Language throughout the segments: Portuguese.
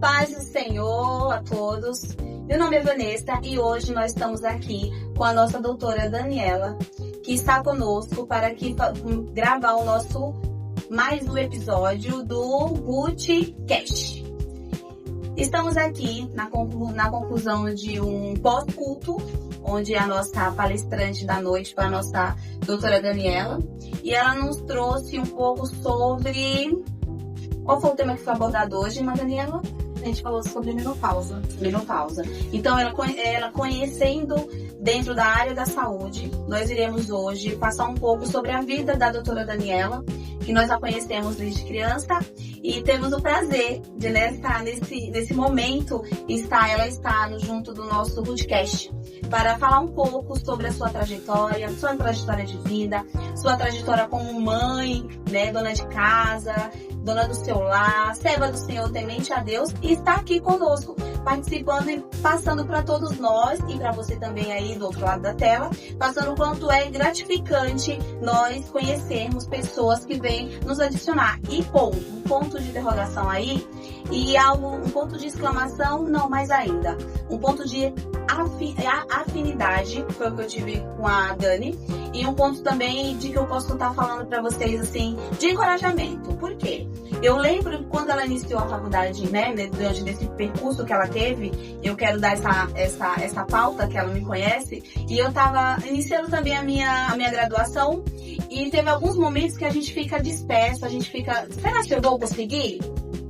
paz do Senhor a todos. Meu nome é Vanessa e hoje nós estamos aqui com a nossa doutora Daniela, que está conosco para aqui gravar o nosso mais um episódio do Bootcast. Estamos aqui na conclusão de um pós-culto, onde a nossa palestrante da noite foi a nossa doutora Daniela, e ela nos trouxe um pouco sobre... Qual foi o tema que foi abordado hoje, Daniela? A gente falou sobre menopausa. Menopausa. Então, ela conhecendo dentro da área da saúde, nós iremos hoje passar um pouco sobre a vida da doutora Daniela, que nós a conhecemos desde criança e temos o prazer de estar nesse momento, ela está junto do nosso podcast, para falar um pouco sobre a sua trajetória de vida, sua trajetória como mãe, né, dona de casa, dona do seu lar, serva do Senhor, temente a Deus, e está aqui conosco, participando e passando para todos nós, e para você também aí do outro lado da tela, passando o quanto é gratificante nós conhecermos pessoas que vêm nos adicionar. E um ponto de interrogação aí, e um ponto de exclamação, não mais ainda. Um ponto de afinidade, foi o que eu tive com a Dani, e um ponto também de que eu posso estar falando para vocês, assim, de encorajamento. Por quê? Eu lembro quando ela iniciou a faculdade, né, diante desse percurso que ela teve, eu quero dar essa pauta, que ela me conhece, e eu estava iniciando também a minha graduação, e teve alguns momentos que a gente fica disperso, a gente fica, será que eu vou conseguir?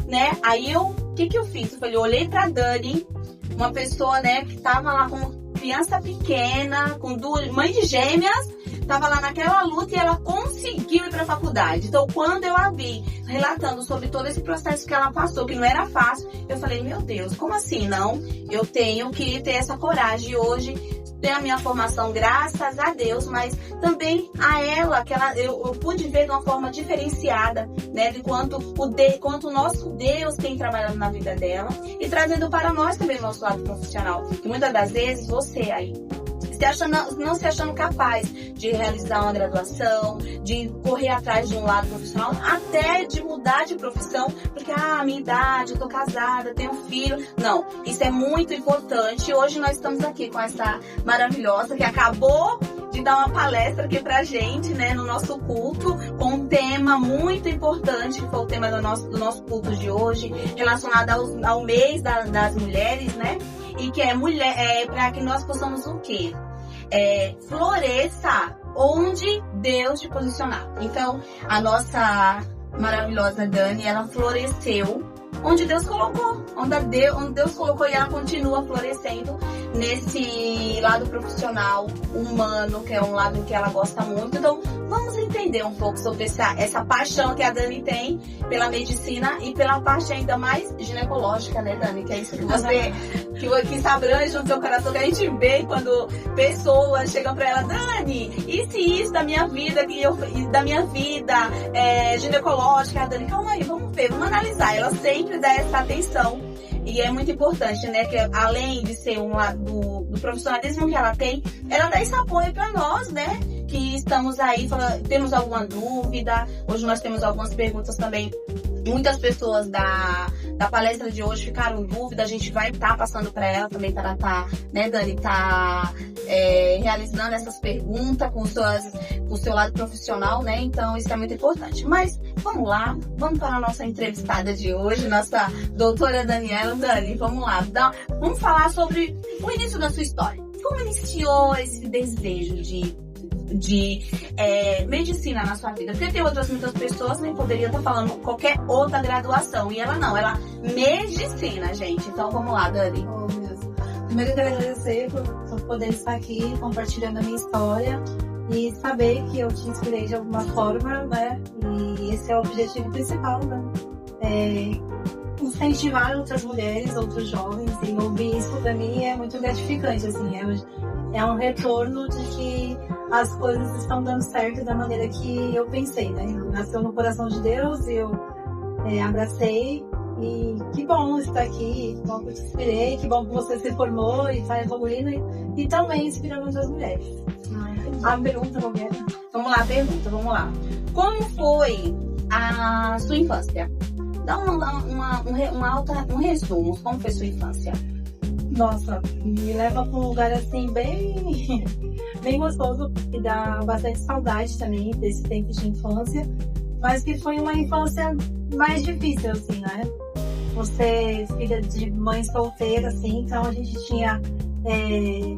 Né? Aí o que eu fiz? Eu olhei pra Dani, uma pessoa, né, que tava lá com criança pequena, com mãe de gêmeas, tava lá naquela luta e ela conseguiu ir pra faculdade. Então, quando eu a vi relatando sobre todo esse processo que ela passou, que não era fácil, eu falei, meu Deus, como assim? Não, eu tenho que ter essa coragem. E hoje, ter a minha formação, graças a Deus, mas também a ela, eu pude ver de uma forma diferenciada, né, de quanto o nosso Deus tem trabalhado na vida dela e trazendo para nós também o nosso lado profissional. Que muitas das vezes você aí, não se achando capaz de realizar uma graduação, de correr atrás de um lado profissional, até de mudar de profissão, porque minha idade, eu tô casada, tenho um filho. Não, isso é muito importante. Hoje nós estamos aqui com essa maravilhosa que acabou de dar uma palestra aqui pra gente, né, no nosso culto, com um tema muito importante, que foi o tema do nosso culto de hoje, relacionado ao mês das mulheres, né? E que é para que nós possamos o quê? Floresça onde Deus te posicionar. Então, a nossa maravilhosa Dani, ela floresceu onde Deus colocou, onde Deus colocou, e ela continua florescendo nesse lado profissional, humano, que é um lado que ela gosta muito. Então, vamos entender um pouco sobre essa paixão que a Dani tem pela medicina e pela parte ainda mais ginecológica, né, Dani? Que é isso que você, que se abrange no seu coração, que a gente vê quando pessoas chegam pra ela, Dani, isso da minha vida, ginecológica. A Dani, calma aí, vamos ver, vamos analisar. Ela sempre dá essa atenção. E é muito importante, né, que além de ser um lado do profissionalismo que ela tem, ela dá esse apoio para nós, né, que estamos aí, temos alguma dúvida. Hoje nós temos algumas perguntas também. Muitas pessoas da palestra de hoje ficaram em dúvida, a gente vai estar passando para ela também, para ela estar, né, Dani, realizando essas perguntas com o seu lado profissional, né? Então isso é muito importante. Mas vamos lá, vamos para a nossa entrevistada de hoje, nossa doutora Daniela. Dani, vamos lá, vamos falar sobre o início da sua história. Como iniciou esse desejo de medicina na sua vida? Porque tem muitas pessoas nem poderiam estar falando qualquer outra graduação, e ela não, ela medicina, gente. Então vamos lá, Dani. Oh, Deus. Primeiro eu quero agradecer por poder estar aqui compartilhando a minha história e saber que eu te inspirei de alguma forma, né? E esse é o objetivo principal, né? Incentivar outras mulheres, outros jovens, e ouvir isso pra mim é muito gratificante, assim, é um retorno de que as coisas estão dando certo da maneira que eu pensei, né? Nasceu no coração de Deus e eu abracei, e que bom estar aqui, que bom que eu te inspirei, que bom que você se formou e está evoluindo e também inspirando outras mulheres. A pergunta, qual é? Vamos lá, vamos lá. Como foi a sua infância? Dá um resumo, como foi sua infância? Nossa, me leva para um lugar assim bem, bem gostoso, que dá bastante saudade também desse tempo de infância, mas que foi uma infância mais difícil, assim, né? Você, filha de mãe solteira, assim, então a gente tinha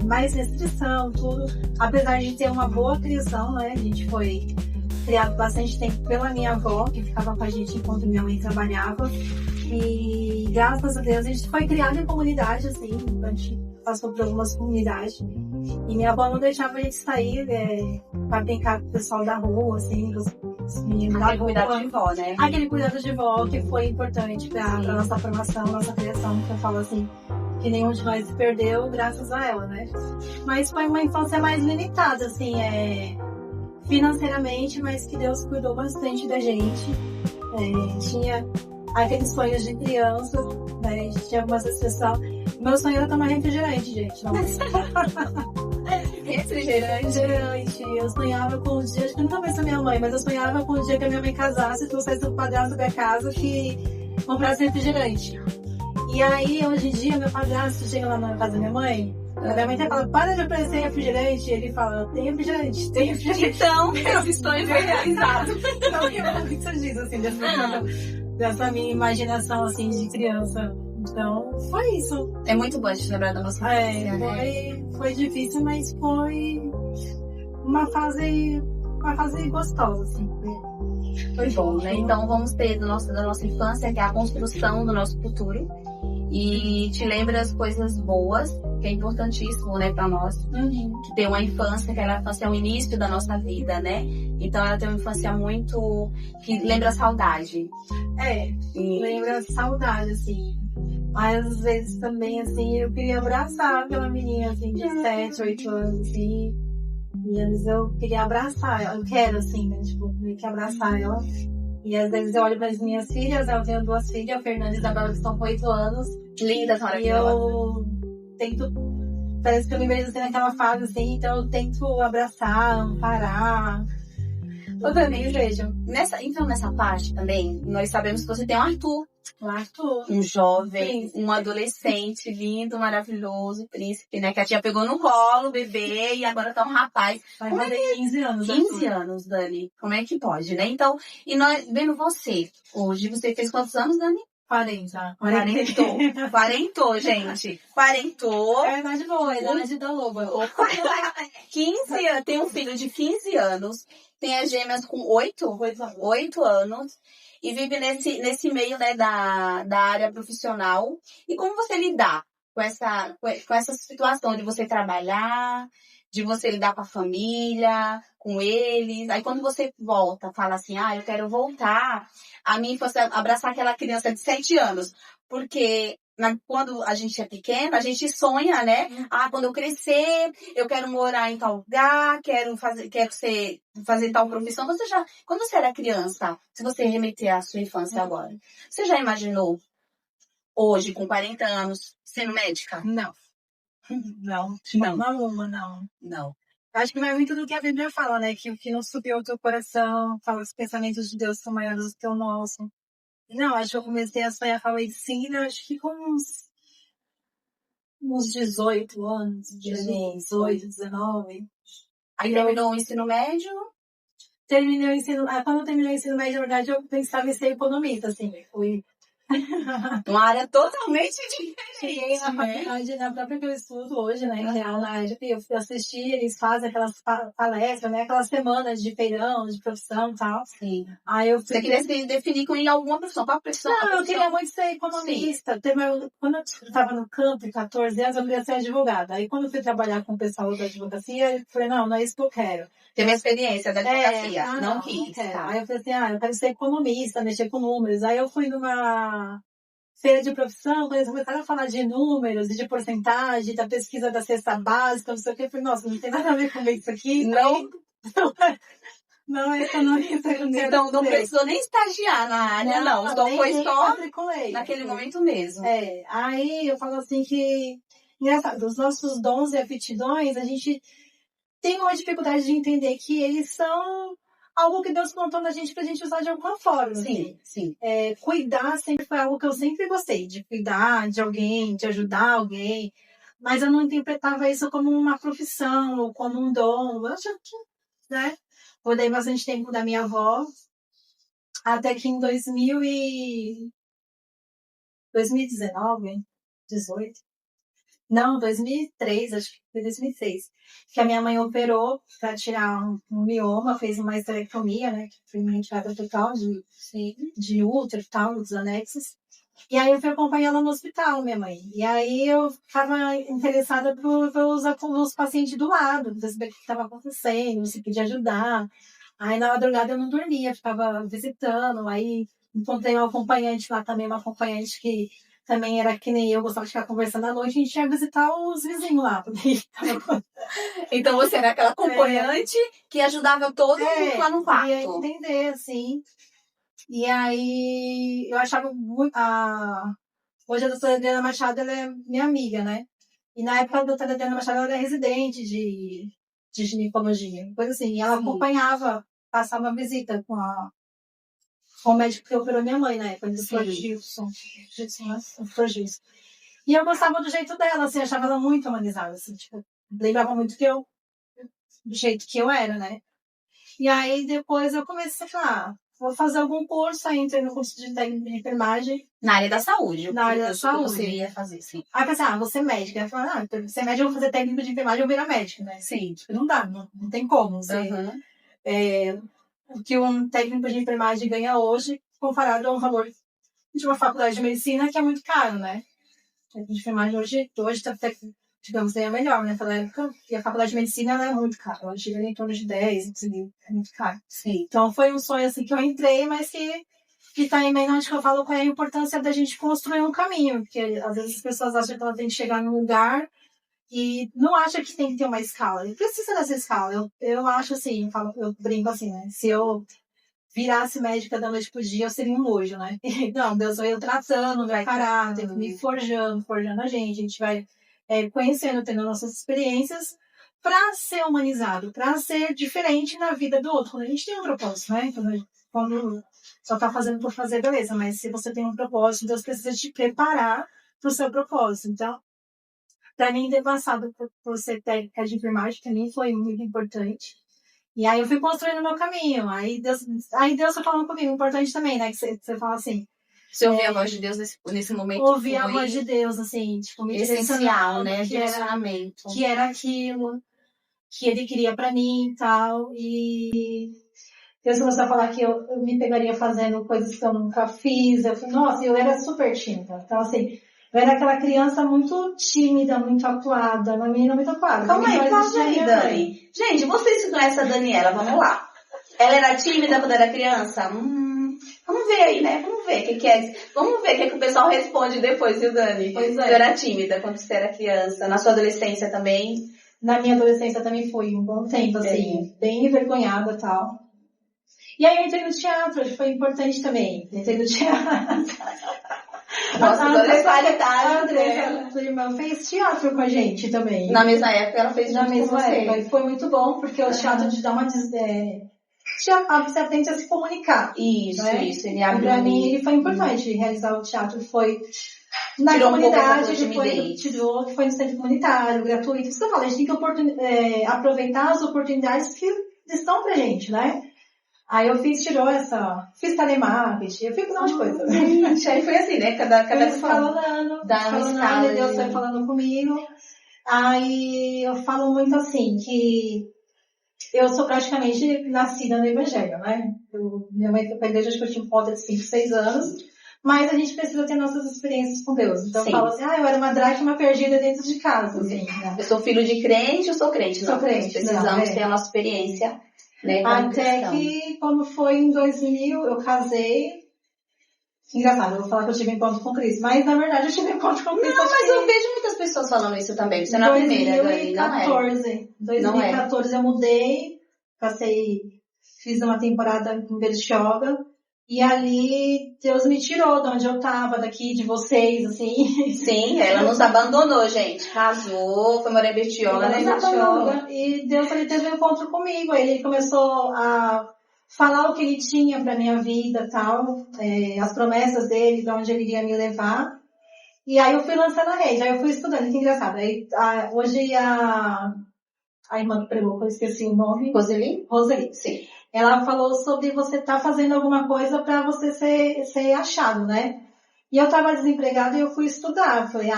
mais restrição, tudo. Apesar de ter uma boa criação, né? A gente foi criado bastante tempo pela minha avó, que ficava com a gente enquanto minha mãe trabalhava. E graças a Deus a gente foi criado em comunidade, assim, a gente passou por algumas comunidades. E minha avó não deixava a gente sair pra brincar com o pessoal da rua, assim, os meninos da rua. Aquele cuidado de vó, né? Aquele cuidado de vó que foi importante pra nossa formação, nossa criação, que eu falo assim, que nenhum de nós se perdeu graças a ela, né? Mas foi uma infância mais limitada, assim, financeiramente, mas que Deus cuidou bastante da gente. Tinha aqueles sonhos de criança, né? A gente tinha algumas restrições. Meu sonho era tomar refrigerante, gente. Refrigerante. Eu sonhava com o dia, acho que eu nunca pensei minha mãe, mas eu sonhava com o dia que a minha mãe casasse e trouxesse um padrasto da casa que comprasse refrigerante. E aí, hoje em dia, meu padrasto chega lá na casa da minha mãe até fala, para de oferecer refrigerante. Ele fala, tem refrigerante, tem refrigerante. Então, esse sonho foi realizado. Então, eu muito disso, assim, dessa minha imaginação, assim, de criança. Então, foi isso. É muito bom a gente lembrar da nossa infância, né? Foi difícil, mas foi uma fase gostosa, assim. Foi bom, né? Então, vamos ter da nossa infância, que é a construção do nosso futuro. E te lembra as coisas boas, que é importantíssimo, né, pra nós. Que tem uma infância, que a infância é o início da nossa vida, né? Então ela tem uma infância muito... que lembra a saudade. Lembra a saudade, assim. Mas às vezes também, assim, eu queria abraçar aquela menina, assim, de 7, 8 anos, assim. E às vezes eu queria abraçar ela. Eu quero, assim, né? Tipo, meio que abraçar ela. E às vezes eu olho para as minhas filhas, eu tenho 2 filhas, a Fernanda e a Isabela, que estão com 8 anos. Lindas, maravilhosas. E eu tento, parece que eu me vejo assim naquela fase, assim, então eu tento abraçar, amparar. Eu também vejo. Nessa parte também, nós sabemos que você tem o Arthur. Um jovem, Príncipe. Um adolescente lindo, maravilhoso, príncipe, né? Que a tia pegou no colo, bebê, e agora tá um rapaz. Vai fazer 15 anos. 15 anos, Dani. Como é que pode, né? Então, e nós, vendo você, hoje, você fez quantos anos, Dani? 40. Quarentou, gente. Quarentou. É verdade boa, é idade da loba. 15 anos, tem um filho de 15 anos, tem as gêmeas com 8 anos. E vive nesse meio, né, da área profissional. E como você lidar com essa situação de você trabalhar, de você lidar com a família, com eles? Aí quando você volta, fala assim, eu quero voltar a minha infância, abraçar aquela criança de 7 anos. Porque quando a gente é pequena, a gente sonha, né? Quando eu crescer, eu quero morar em tal lugar, quero fazer tal profissão. Quando você era criança, se você remeter à sua infância agora, você já imaginou hoje, com 40 anos, sendo médica? Não. Não. Acho que vai muito do que a Bíblia fala, né? Que o que não subiu ao teu coração, fala os pensamentos de Deus são maiores do que o nosso. Não, acho que eu comecei a sonhar com a medicina, acho que com uns 18 anos, 18, 19. Aí terminou o ensino médio? Terminei o ensino... quando eu terminei o ensino médio, na verdade, eu pensava em ser economista, assim. Fui... Uma área totalmente diferente. Cheguei na faculdade, na própria que eu estudo hoje, né? Em real, na área que eu fui assistir, eles fazem aquelas palestras, né? Aquelas semanas de feirão, de profissão e tal. Sim. Aí eu Você queria se definir com alguma profissão? Qual profissão? Não, eu queria muito ser economista. Quando eu estava no campo, em 14 anos, eu queria ser advogada. Aí quando eu fui trabalhar com o pessoal da advocacia, eu falei, não é isso que eu quero. Teve a experiência da advocacia, não quis. Tá. Aí eu falei assim, eu quero ser economista, mexer com números. Aí eu fui numa feira de profissão, quando eles começaram a falar de números e de porcentagem, da pesquisa da cesta básica, não sei o que, eu falei, nossa, não tem nada a ver com isso aqui. Não é economista. Então não precisou nem estagiar na área, não. Então foi só naquele momento mesmo. Aí eu falo assim que, engraçado, os nossos dons e aptidões, a gente tem uma dificuldade de entender que eles são algo que Deus plantou na gente pra gente usar de alguma forma. Sim, sim. Cuidar sempre foi algo que eu sempre gostei, de cuidar de alguém, de ajudar alguém. Mas eu não interpretava isso como uma profissão ou como um dom. Eu achava que, né? Cuidei bastante tempo da minha avó, até que em 2019, 18. Não, 2003, acho que foi 2006. Que a minha mãe operou para tirar um mioma, fez uma esterectomia, né? Que foi uma retirada total de útero e tal, dos anexos. E aí eu fui acompanhar ela no hospital, minha mãe. E aí eu ficava interessada por os pacientes do lado, pra saber o que estava acontecendo, se podia ajudar. Aí na madrugada eu não dormia, ficava visitando. Aí encontrei uma acompanhante lá também, uma acompanhante que também era que nem eu, gostava de ficar conversando à noite, a gente ia visitar os vizinhos lá. Então você era aquela acompanhante que ajudava todo mundo lá no quarto. Queria entender, assim. E aí eu achava muito. Hoje a doutora Adriana Machado, ela é minha amiga, né? E na época a doutora Adriana Machado ela era residente de ginecologia, coisa assim. E ela acompanhava, passava uma visita com o médico que operou minha mãe na época, o Dr. Gilson. E eu gostava do jeito dela, assim, achava ela muito humanizada, assim, tipo, lembrava muito do jeito que eu era, né? E aí depois eu comecei a falar, vou fazer algum curso, aí entrei no curso de técnico de enfermagem. Na área da saúde. Na área da saúde. Você ia fazer, sim. Aí eu pensei, vou ser médica. Aí eu falei, ser médica, eu vou fazer técnico de enfermagem, eu vou virar médica, né? Sim. Não dá, não tem como. O que um técnico de enfermagem ganha hoje, comparado ao valor de uma faculdade de medicina, que é muito caro, né? A técnico de enfermagem hoje tá, digamos, é melhor, né? Naquela época, e a faculdade de medicina ela é muito cara. Ela chega em torno de 10 mil, é muito caro. Sim. Então foi um sonho assim que eu entrei, mas que tá em meio onde que eu falo qual é a importância da gente construir um caminho. Porque às vezes as pessoas acham que ela tem que chegar num lugar e não acha que tem que ter uma escala. E precisa dessa escala. Eu acho assim, eu brinco assim, né? Se eu virasse médica da noite pro dia, eu seria um nojo, né? Não, Deus vai tratando, vai caráter, me forjando a gente vai conhecendo, tendo nossas experiências para ser humanizado, para ser diferente na vida do outro. Quando a gente tem um propósito, né? Quando só tá fazendo por fazer, beleza, mas se você tem um propósito, Deus precisa te preparar pro seu propósito. Então, para mim, ter passado por ser técnica de enfermagem, também foi muito importante. E aí eu fui construindo o meu caminho. Aí Deus foi falando comigo. Importante também, né? Que você fala assim. Você ouvia a voz de Deus nesse momento? Ouvir a voz de Deus, assim, tipo, me essencial, né? Direcionamento. Que era aquilo que ele queria pra mim e tal. E Deus começou a falar que eu me pegaria fazendo coisas que eu nunca fiz. Eu falei, nossa, eu era super tímida. Então, assim, eu era aquela criança muito tímida, muito atuada, uma menina muito atuada. Calma aí, Dani. Gente, vocês que conhecem a Daniela, vamos lá. Ela era tímida quando era criança? Vamos ver aí, né? Vamos ver o que é. Vamos ver o que o pessoal responde depois, viu, Dani? Pois é. Você era tímida quando você era criança? Na sua adolescência também? Na minha adolescência também foi um bom tempo, assim, bem envergonhada e tal. E aí eu entrei no teatro, foi importante também. Entrei no teatro. Nossa, toda a qualidade. A Andressa, irmã, fez teatro com a gente também. Na mesma época ela fez na mesma época. E foi muito bom, porque o teatro te dá uma... Você aprende a se comunicar. Isso, né? isso. E pra mim ele foi importante. Realizar o teatro foi na comunidade, que foi no centro comunitário, gratuito. Isso que eu falo, a gente tem que aproveitar as oportunidades que estão pra gente, né? Aí eu fiz telemarketing, eu fiz um monte de coisa. Aí foi assim, né? Cada falando, e Deus foi falando comigo. Aí eu falo muito assim, que eu sou praticamente nascida no Evangelho, né? Minha mãe foi pra igreja, acho que eu tinha volta de 5, 6 anos. Mas a gente precisa ter nossas experiências com Deus. Então eu falo assim, eu era uma dracma perdida dentro de casa. Assim, né? Eu sou filho de crente, eu sou crente. Sou crente. Precisamos ter a nossa experiência. Né, até que, quando foi em 2000, eu casei. Engraçado, eu vou falar que eu tive encontro com Cristo. Mas, na verdade, eu tive encontro com Cristo. Não, mas eu vejo muitas pessoas falando isso também. Você não é a primeira, Dani. 2014 eu mudei. Fiz uma temporada em Bertioga. E ali, Deus me tirou de onde eu tava, daqui, de vocês, assim. Sim, ela nos abandonou, gente. Casou, foi morar em Bertioga, né? E Deus, ele teve um encontro comigo. Aí ele começou a falar o que ele tinha pra minha vida, tal, as promessas dele, pra onde ele iria me levar. E aí eu fui lançando a rede, aí eu fui estudando, que engraçado. Aí, hoje a irmã que pregou, eu esqueci o nome. Roseli, sim. Ela falou sobre você estar fazendo alguma coisa pra você ser achado, né? E eu tava desempregada e eu fui estudar. Falei,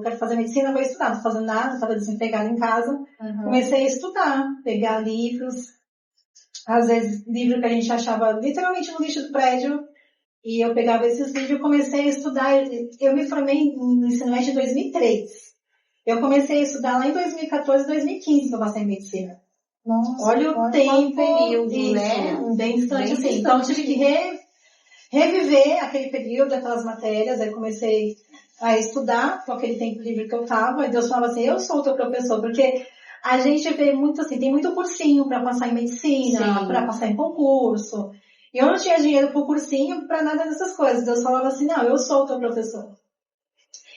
quero fazer medicina, vou estudar. Não tô fazendo nada, tava desempregada em casa. Comecei a estudar, pegar livros. Às vezes, livro que a gente achava literalmente no lixo do prédio. E eu pegava esses livros e comecei a estudar. Eu me formei no ensino médio em 2003. Eu comecei a estudar lá em 2014, 2015 que eu passei em medicina. Nossa, olha o tempo, período, isso, né? Bem distante, assim. Então eu tive que reviver aquele período, aquelas matérias. Aí comecei a estudar com aquele tempo livre que eu tava. E Deus falava assim, eu sou o teu professor, porque a gente vê muito assim, tem muito cursinho para passar em medicina, para passar em concurso. E eu não tinha dinheiro pro cursinho, para nada dessas coisas. Deus falava assim, não, eu sou o teu professor.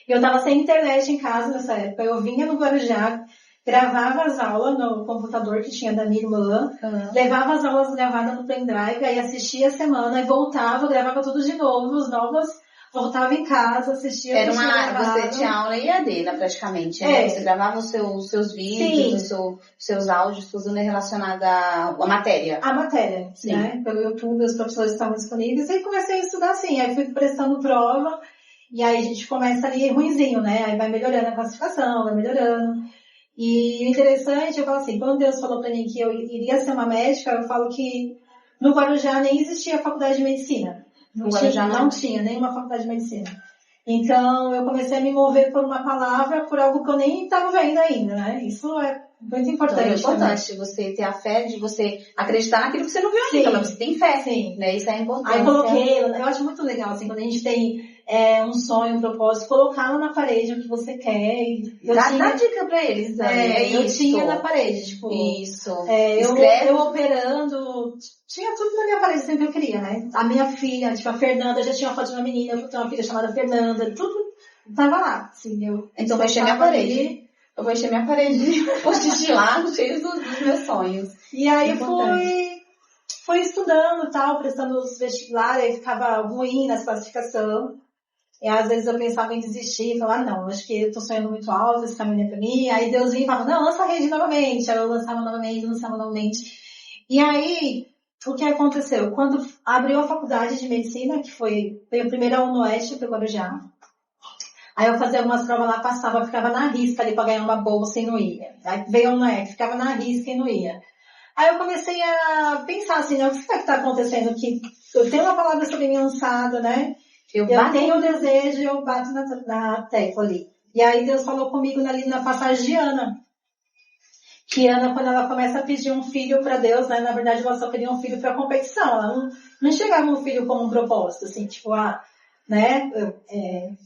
E eu tava sem internet em casa nessa época. Eu vinha no Guarujá, gravava as aulas no computador que tinha da minha irmã, levava as aulas gravadas no pendrive, aí assistia a semana, e voltava, gravava tudo de novo, os novos, voltava em casa, assistia. Você tinha aula EAD, né, praticamente, né? Você gravava os seus vídeos, os seus áudios, tudo relacionado à matéria. A matéria, sim. Né? Pelo YouTube, os professores estavam disponíveis, e comecei a estudar assim, aí fui prestando prova, e aí a gente começa ali ruinzinho, né? Aí vai melhorando a classificação, vai melhorando. E o interessante, eu falo assim, quando Deus falou pra mim que eu iria ser uma médica, eu falo que no Guarujá nem existia faculdade de medicina. Não tinha nenhuma faculdade de medicina. Então, eu comecei a me mover por uma palavra, por algo que eu nem estava vendo ainda, né? Isso é muito importante. Então, é importante você ter a fé de você acreditar naquilo que você não viu ainda, mas você tem fé. Sim. Né? Isso é importante. Aí eu coloquei, eu acho muito legal, assim, quando a gente tem um sonho, um propósito, colocá-lo na parede, o que você quer. Dá dica pra eles. Eu tinha na parede, tipo... Isso. Eu operando... Tinha tudo na minha parede, sempre eu queria, né? A minha filha, tipo, a Fernanda, já tinha uma foto de uma menina, eu tenho uma filha chamada Fernanda, tudo tava lá, assim, Então vai encher minha parede. Eu vou encher minha parede, post de lá, cheio dos meus sonhos. E aí fui estudando e tal, prestando os vestibulares, aí ficava ruim nas classificações. E às vezes eu pensava em desistir, falar, não, acho que eu tô sonhando muito alto, esse caminho é pra mim. Aí Deus vinha e falava, não, lança a rede novamente. Aí eu lançava novamente. E aí, o que aconteceu? Quando abriu a faculdade de medicina, que veio primeiro a UNOeste pro Guarujá. Aí eu fazia algumas provas lá, passava, ficava na risca ali pra ganhar uma bolsa e não ia. Aí veio a UNOeste, ficava na risca e não ia. Aí eu comecei a pensar assim, né, o que será que tá acontecendo aqui? Eu tenho uma palavra sobre mim lançada, né? Eu tenho o desejo e eu bato na tecla ali. E aí Deus falou comigo ali na passagem de Ana. Que Ana, quando ela começa a pedir um filho para Deus, né? Na verdade, ela só queria um filho para competição. Ela não enxergava um filho como um propósito, assim, tipo, né?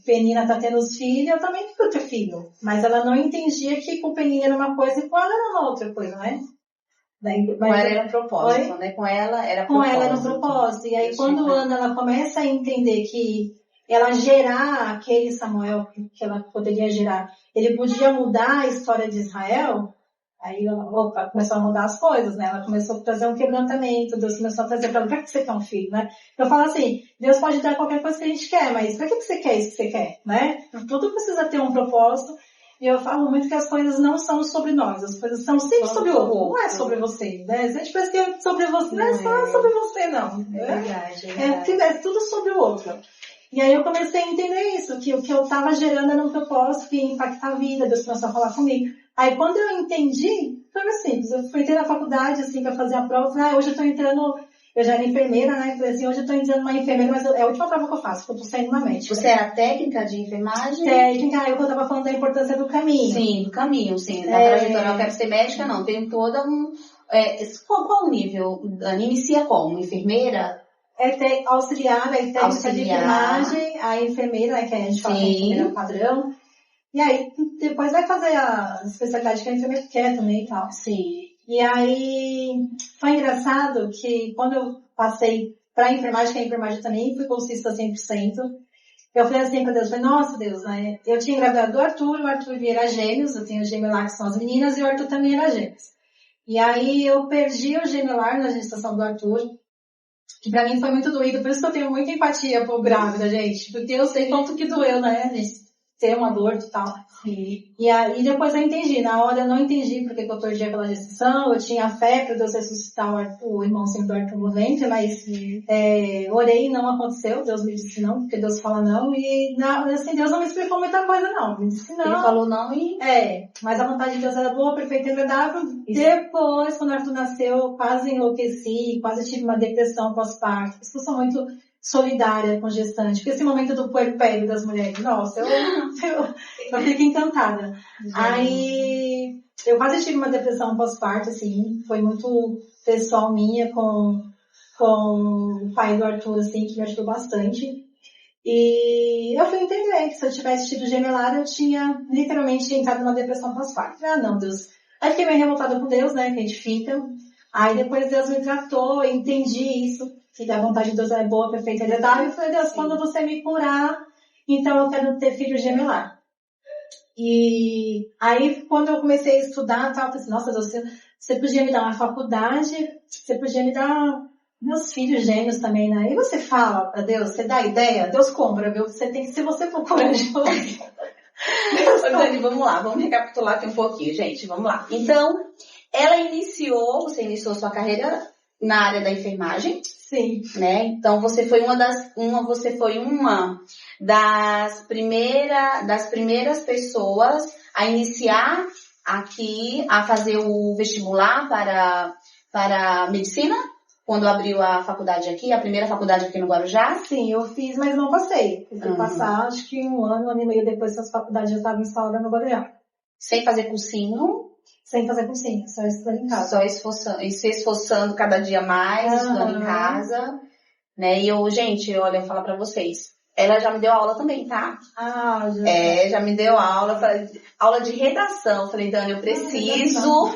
Penina tá tendo os filhos, eu também quero ter filho. Mas ela não entendia que com Penina era uma coisa e com ela era uma outra coisa, né? Com ela era um propósito, né? Com ela era um propósito. E aí quando Ana ela começa a entender que ela gerar aquele Samuel que ela poderia gerar, ele podia mudar a história de Israel, aí ela começou a mudar as coisas, né? Ela começou a trazer um quebrantamento, Deus começou a trazer para ela, pra que você quer um filho, né? Eu falo assim, Deus pode dar qualquer coisa que a gente quer, mas pra que você quer isso que você quer, né? Tudo precisa ter um propósito. E eu falo muito que as coisas não são sobre nós, as coisas são sempre sobre o outro, não é sobre você, né? Se a gente pensa que é sobre você, não é só sobre você, não. É verdade. É tudo sobre o outro. E aí eu comecei a entender isso, que o que eu estava gerando era um propósito que ia impactar a vida, Deus começou a falar comigo. Aí quando eu entendi, foi mais simples, eu fui entrar na faculdade, assim, para fazer a prova, falei, hoje eu tô entrando... Eu já era enfermeira, né? Falei assim, hoje eu tô entrando numa enfermeira, mas é a última prova que eu faço, porque eu tô saindo uma médica. Você era técnica de enfermagem? Técnica, eu tava falando da importância do caminho. Sim, do caminho, sim. Da trajetória, eu quero ser médica, não. Tem toda qual o nível? Inicia como? Enfermeira? Auxiliar, aí técnica de enfermagem, a enfermeira, né? Que a gente fala que é enfermeira padrão. E aí, depois vai fazer a especialidade que a enfermeira quer também e tal. Sim. E aí, foi engraçado que quando eu passei pra enfermagem, que a enfermagem também fui bolsista 100%, eu falei assim pra Deus, nossa Deus, né? Eu tinha engravidado do Arthur, o Arthur era gêmeos, eu tenho gêmeo lá que são as meninas, e o Arthur também era gêmeos. E aí eu perdi o gemelar na gestação do Arthur, que pra mim foi muito doído, por isso que eu tenho muita empatia por grávida, gente, porque eu sei quanto que doeu, né, gente, ter uma dor e tal. Sim. E aí depois eu entendi, na hora eu não entendi porque que eu perdi aquela gestação, eu tinha fé para Deus ressuscitar o irmãozinho do Arthur no ventre, mas orei e não aconteceu, Deus me disse não, porque Deus fala não, e assim, Deus não me explicou muita coisa não, me disse não. Ele falou não e... Mas a vontade de Deus era boa, perfeita e agradável. Depois, quando o Arthur nasceu, eu quase enlouqueci, quase tive uma depressão pós-parto, por isso eu sou muito solidária com gestante, porque esse momento do puerpério das mulheres, nossa, eu fico encantada. Aí, eu quase tive uma depressão pós-parto, assim, foi muito pessoal minha com o pai do Arthur, assim, que me ajudou bastante. E eu fui entender que se eu tivesse tido gemelar, eu tinha literalmente entrado numa depressão pós-parto. Ah, não, Deus. Aí fiquei meio revoltada com Deus, né, que a gente fica. Aí depois Deus me tratou, eu entendi isso, que a vontade de Deus é boa, perfeita e agradável. Eu falei, Deus, quando você me curar, então eu quero ter filho gemelar. E aí, quando eu comecei a estudar, eu falei assim, nossa Deus, você podia me dar uma faculdade, você podia me dar meus filhos gêmeos também, né? E você fala pra Deus, você dá ideia, Deus compra, viu? Você tem que, se você for corajoso. Dani, vamos lá, vamos recapitular aqui um pouquinho, gente, vamos lá. Então, você iniciou sua carreira na área da enfermagem. Sim. Né? Então você foi uma das primeiras pessoas a iniciar aqui, a fazer o vestibular para medicina, quando abriu a faculdade aqui, a primeira faculdade aqui no Guarujá. Sim, eu fiz, mas não passei. Eu fui passar, acho que um ano e meio depois que as faculdades já estavam instaladas no Guarujá. Sem fazer cursinho? Sem fazer cursinho, só estudando em casa. Se esforçando cada dia mais, estudando em casa. Né? E eu, gente, olha, eu vou falar pra vocês. Ela já me deu aula também, tá? Já me deu aula de redação. Eu falei, Dani, eu preciso.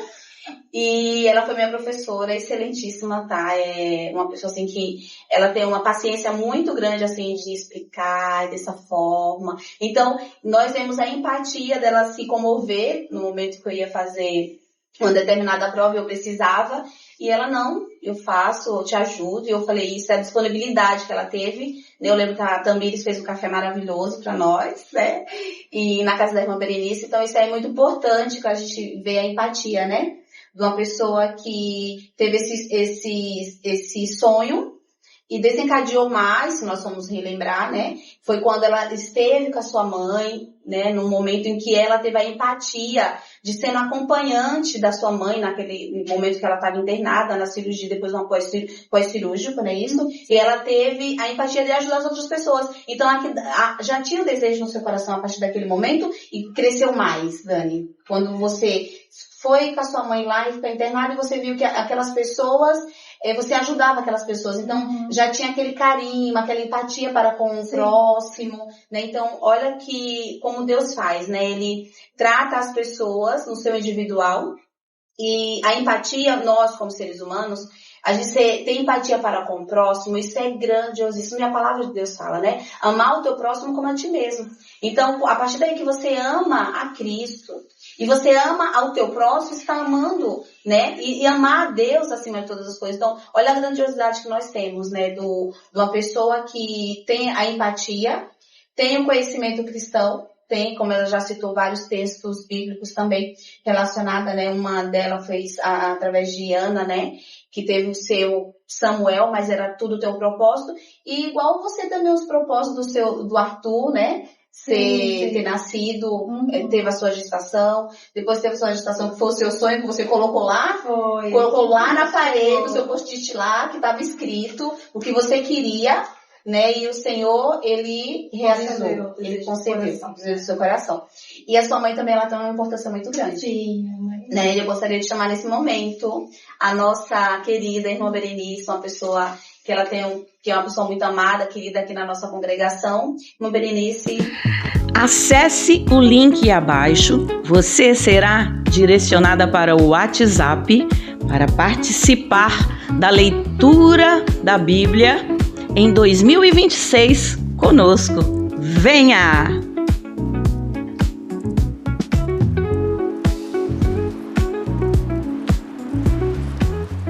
E ela foi minha professora, excelentíssima, tá? É uma pessoa, assim, que ela tem uma paciência muito grande, assim, de explicar dessa forma. Então, nós vemos a empatia dela se comover no momento que eu ia fazer uma determinada prova, eu precisava. E ela, não, eu faço, eu te ajudo. E eu falei, isso é a disponibilidade que ela teve. Eu lembro que a Tamires fez um café maravilhoso pra nós, né? E na casa da irmã Berenice. Então, isso é muito importante, que a gente vê a empatia, né? De uma pessoa que teve esse sonho e desencadeou mais, se nós formos relembrar, né? Foi quando ela esteve com a sua mãe, né? No momento em que ela teve a empatia de sendo acompanhante da sua mãe, naquele momento que ela estava internada na cirurgia, depois um pós-cirúrgico, não é isso? E ela teve a empatia de ajudar as outras pessoas. Então, já tinha o desejo no seu coração a partir daquele momento e cresceu mais, Dani. Quando você foi com a sua mãe lá e ficou internada e você viu que aquelas pessoas, você ajudava aquelas pessoas. Então, já tinha aquele carinho, aquela empatia para com o próximo, né? Então, olha como Deus faz, né? Ele trata as pessoas no seu individual e a empatia, nós como seres humanos, a gente tem empatia para com o próximo, isso é grandiosíssimo, e a palavra de Deus fala, né? Amar o teu próximo como a ti mesmo. Então, a partir daí que você ama a Cristo, e você ama ao teu próximo, você está amando, né? E amar a Deus acima de todas as coisas. Então, olha a grandiosidade que nós temos, né? De uma pessoa que tem a empatia, tem o conhecimento cristão, tem, como ela já citou, vários textos bíblicos também relacionados, né? Uma delas fez através de Ana, né? Que teve o seu Samuel, mas era tudo o teu propósito. E igual você também, os propósitos do Arthur, né? Ter nascido, teve a sua gestação, depois teve a sua gestação, que foi o seu sonho que você colocou lá, colocou lá na parede, o seu post-it lá, que estava escrito o que você queria, né? E o Senhor, Ele realizou, Ele concedeu o desejo do seu coração. E a sua mãe também, ela tem uma importância muito grande. Sim, né? Eu gostaria de chamar nesse momento a nossa querida irmã Berenice, uma pessoa que ela que é uma pessoa muito amada, querida aqui na nossa congregação. Irmã Berenice. Acesse o link abaixo, você será direcionada para o WhatsApp para participar da leitura da Bíblia em 2026 conosco. Venha!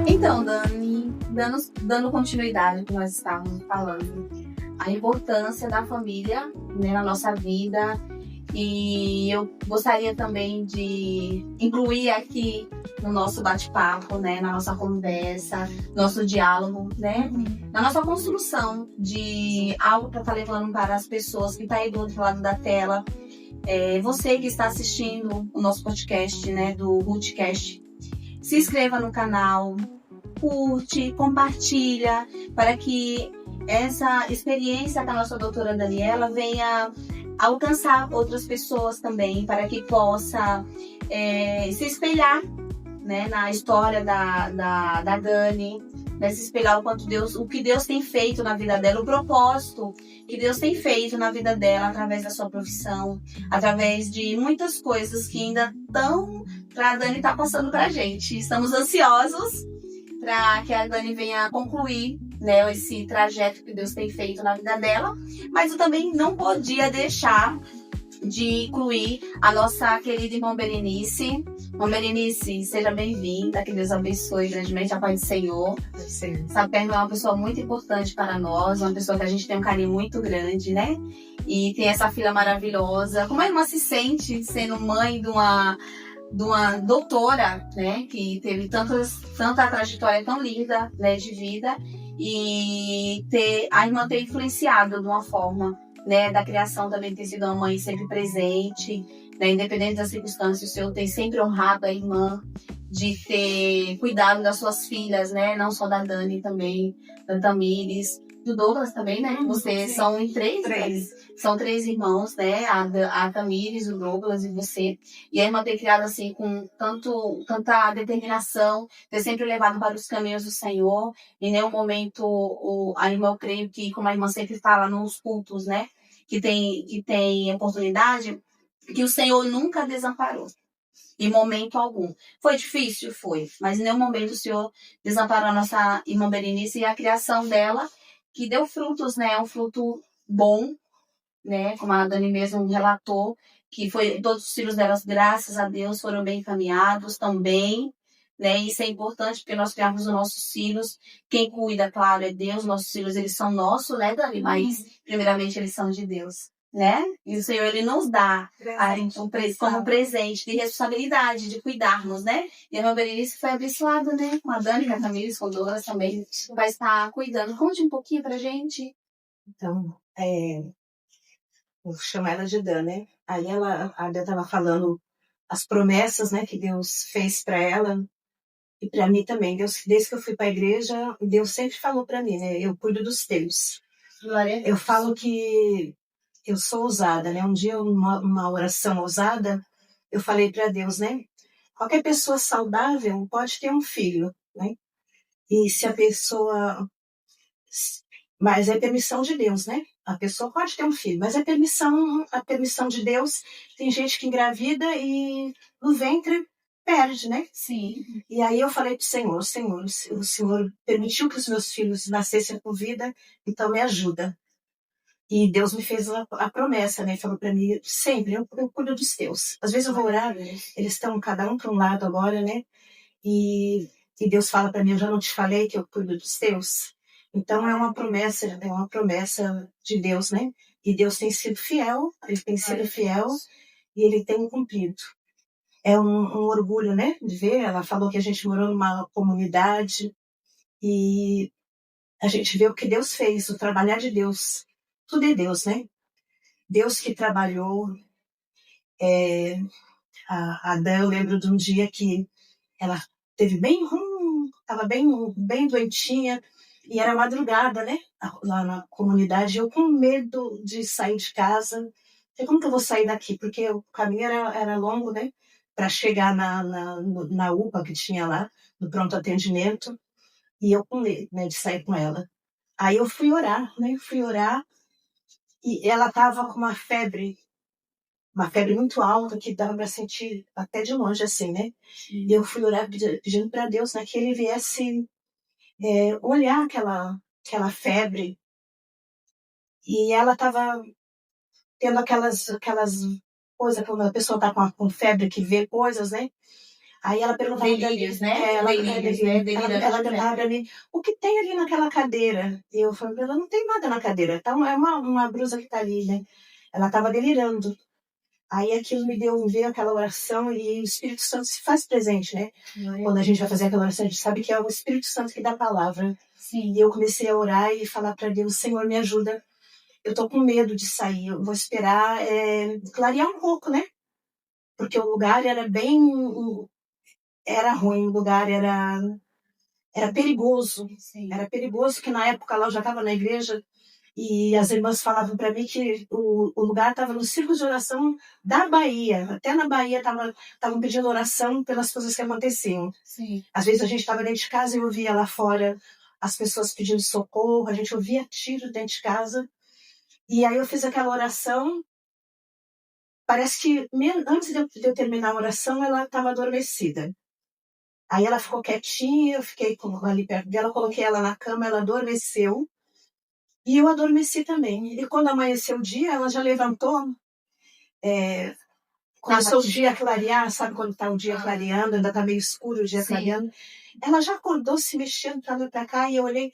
Então, Dani, dando dando continuidade ao que nós estávamos falando, a importância da família, né, na nossa vida. E eu gostaria também de incluir aqui no nosso bate-papo, né, na nossa conversa, nosso diálogo, né, na nossa construção de algo para estar levando para as pessoas que estão aí do outro lado da tela. Você que está assistindo o nosso podcast, né, do Rootcast, se inscreva no canal, curte, compartilha, para que essa experiência da nossa doutora Daniela venha alcançar outras pessoas também, para que possa se espelhar, né, na história da Dani, né, se espelhar o que Deus tem feito na vida dela, o propósito que Deus tem feito na vida dela através da sua profissão, através de muitas coisas que ainda estão para a Dani estar passando para a gente. Estamos ansiosos para que a Dani venha concluir, né, esse trajeto que Deus tem feito na vida dela, mas eu também não podia deixar de incluir a nossa querida irmã Berenice. Irmã Berenice, seja bem-vinda, que Deus abençoe grandemente, a paz do Senhor. Essa perna é uma pessoa muito importante para nós, uma pessoa que a gente tem um carinho muito grande, né? E tem essa filha maravilhosa. Como a irmã se sente sendo mãe de uma doutora, né, que teve tanta trajetória tão linda, né, de vida, e a irmã ter influenciado de uma forma, né, da criação também ter sido uma mãe sempre presente, né, independente das circunstâncias, o Senhor tem sempre honrado a irmã de ter cuidado das suas filhas, né, não só da Dani também, da Tamires, do Douglas também, né? Vocês são em três. São 3 irmãos, né? A Tamires, o Douglas e você. E a irmã ter criado assim com tanta determinação, ter sempre levado para os caminhos do Senhor. Em nenhum momento a irmã, eu creio que, como a irmã sempre fala nos cultos, né? Que tem oportunidade, que o Senhor nunca desamparou. Em momento algum. Foi difícil? Foi. Mas em nenhum momento o Senhor desamparou a nossa irmã Berenice e a criação dela, que deu frutos, né? Um fruto bom, né? Como a Dani mesmo relatou, que foi todos os filhos delas, graças a Deus, foram bem encaminhados também, né? Isso é importante, porque nós criamos os nossos filhos. Quem cuida, claro, é Deus. Nossos filhos, eles são nossos, né, Dani? Mas, primeiramente, eles são de Deus, né? E o Senhor, Ele nos dá como presente de responsabilidade, de cuidarmos, né? E a irmã Berenice foi abençoada, né? Com a Dani, com a Tamires, com o Douglas também, vai estar cuidando. Conte um pouquinho pra gente. Então, vou chamar ela de Dan, né? Aí a Dan estava falando as promessas, né, que Deus fez para ela e para mim também. Deus, desde que eu fui para a igreja, Deus sempre falou para mim, né? Eu cuido dos teus. Eu falo que eu sou ousada, né? Um dia, uma oração ousada, eu falei para Deus, né? Qualquer pessoa saudável pode ter um filho, né? E se a pessoa... Mas é permissão de Deus, né? A pessoa pode ter um filho, mas a permissão de Deus. Tem gente que engravida e no ventre perde, né? Sim. E aí eu falei pro Senhor, o Senhor permitiu que os meus filhos nascessem com vida, então me ajuda. E Deus me fez a promessa, né? Falou para mim, sempre, eu cuido dos teus. Às vezes eu vou orar, eles estão cada um para um lado agora, né? E Deus fala para mim, eu já não te falei que eu cuido dos teus? Então é uma promessa de Deus, né? E Deus tem sido fiel, Ele tem sido fiel e Ele tem cumprido. É um orgulho, né? De ver, ela falou que a gente morou numa comunidade e a gente vê o que Deus fez, o trabalhar de Deus. Tudo é Deus, né? Deus que trabalhou. A Dan, eu lembro de um dia que ela teve estava bem doentinha, e era madrugada, né? Lá na comunidade, eu com medo de sair de casa. Como que eu vou sair daqui? Porque o caminho era longo, né? Para chegar na UPA que tinha lá, no pronto atendimento, e eu com medo, né, de sair com ela. Aí eu fui orar, né? E ela estava com uma febre muito alta, que dava para sentir até de longe, assim, né? E eu fui orar pedindo para Deus, né, que Ele viesse olhar aquela febre. E ela estava tendo aquelas coisas, quando a pessoa está com febre, que vê coisas, né? Aí ela perguntava pra mim, Delírios, né? Delírios, né? Delírios. ela perguntava pra mim, o que tem ali naquela cadeira? E eu falei, ela não tem nada na cadeira, tá, é uma blusa que tá ali, né? Ela tava delirando. Aí aquilo veio aquela oração e o Espírito Santo se faz presente, né? Quando a gente vai fazer aquela oração, a gente sabe que é o Espírito Santo que dá a palavra. Sim. E eu comecei a orar e falar para Deus, Senhor, me ajuda. Eu tô com medo de sair, eu vou esperar clarear um pouco, né? Porque o lugar era era ruim, o lugar era perigoso. Sim. Era perigoso, que na época lá eu já estava na igreja e as irmãs falavam para mim que o lugar estava no círculo de oração da Bahia. Até na Bahia estavam pedindo oração pelas coisas que aconteciam. Sim. Às vezes a gente estava dentro de casa e eu ouvia lá fora as pessoas pedindo socorro, a gente ouvia tiro dentro de casa. E aí eu fiz aquela oração. Parece que antes de eu terminar a oração, ela estava adormecida. Aí ela ficou quietinha, eu fiquei ali perto dela, coloquei ela na cama, ela adormeceu. E eu adormeci também. E quando amanheceu o dia, ela já levantou. Começou o dia a clarear, sabe quando está o dia clareando, ainda está meio escuro o dia clareando. Ela já acordou se mexendo para lá e para cá, e eu olhei,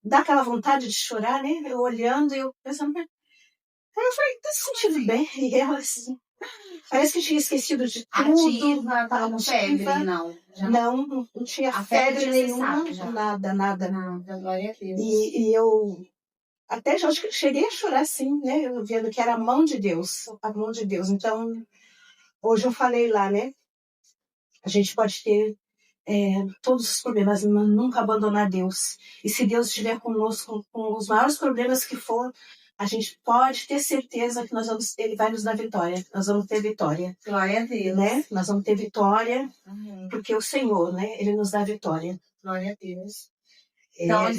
dá aquela vontade de chorar, né? Eu olhando, e eu pensando, aí eu falei, tá se sentindo bem? E ela assim, parece que tinha esquecido de tudo. Tava com febre, não. Não tinha A febre febre nenhuma, você sabe, nada. Não, glória a Deus. E eu até já acho que cheguei a chorar assim, né? Eu vendo que era a mão de Deus. Então, hoje eu falei lá, né? A gente pode ter todos os problemas, mas nunca abandonar Deus. E se Deus estiver conosco com os maiores problemas que for, a gente pode ter certeza que Ele vai nos dar vitória. Nós vamos ter vitória. Glória a Deus. Né? Nós vamos ter vitória, Porque porque o Senhor, né? Ele nos dá vitória. Glória a Deus. Então,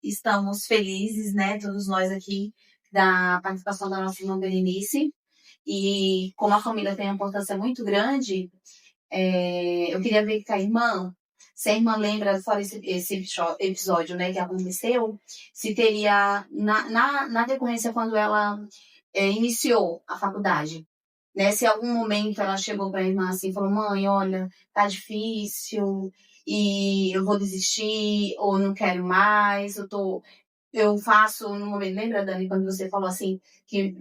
estamos felizes, né? Todos nós aqui, da participação da nossa irmã Berenice. E como a família tem uma importância muito grande, eu queria ver que se a irmã lembra, fora esse episódio, né, que aconteceu, se teria, na decorrência, quando ela iniciou a faculdade, né, se em algum momento ela chegou para a irmã assim, falou, mãe, olha, tá difícil, e eu vou desistir, ou não quero mais, eu faço no momento, lembra, Dani, quando você falou assim, que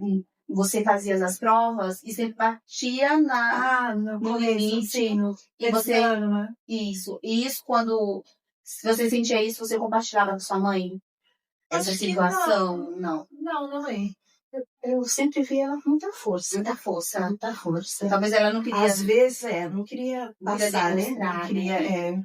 você fazia as provas e você batia no limite, e você ano, né? isso quando se você sentia isso, você compartilhava com sua mãe essa Acho que situação? Não. Não é. Eu sempre vi ela com muita força. Muita força. Muita força. Talvez ela não queria. Às vezes, não queria passar, né? Não queria,